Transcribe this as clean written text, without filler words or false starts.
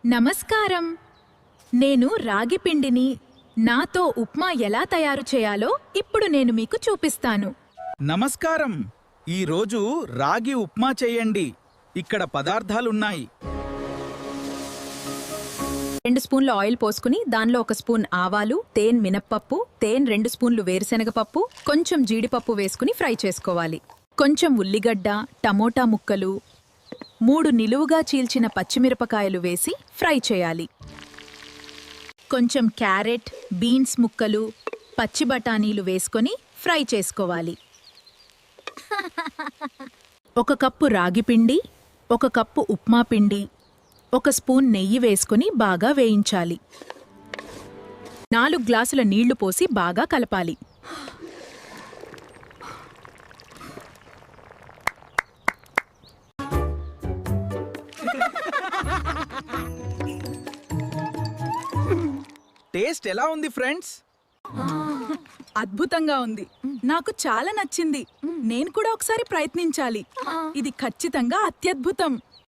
నమస్కారం. నేను రాగి పిండిని నాతో ఉప్మా ఎలా తయారు చేయాలో ఇప్పుడు నేను మీకు చూపిస్తాను. నమస్కారం. ఈరోజు రాగి ఉప్మా చేయండి. ఇక్కడ పదార్థాలున్నాయి. 2 స్పూన్ల ఆయిల్ పోసుకుని దానిలో 1 స్పూన్ ఆవాలు, తేన్ మినప్పప్పు, తేన్ 2 స్పూన్లు వేరుశనగపప్పు, కొంచెం జీడిపప్పు వేసుకుని ఫ్రై చేసుకోవాలి. కొంచెం ఉల్లిగడ్డ, టమోటా ముక్కలు, 3 నిలువుగా చీల్చిన పచ్చిమిరపకాయలు వేసి ఫ్రై చేయాలి. కొంచెం క్యారెట్, బీన్స్ ముక్కలు, పచ్చి బఠానీలు వేసుకొని ఫ్రై చేసుకోవాలి. 1 కప్పు రాగి పిండి, 1 కప్పు ఉప్మా పిండి, 1 స్పూన్ నెయ్యి వేసుకుని బాగా వేయించాలి. 4 గ్లాసుల నీళ్లు పోసి బాగా కలపాలి. టేస్ట్ ఎలా ఉంది ఫ్రెండ్స్? అద్భుతంగా ఉంది. నాకు చాలా నచ్చింది. నేను కూడా ఒకసారి ప్రయత్నించాలి. ఇది ఖచ్చితంగా అత్యద్భుతం.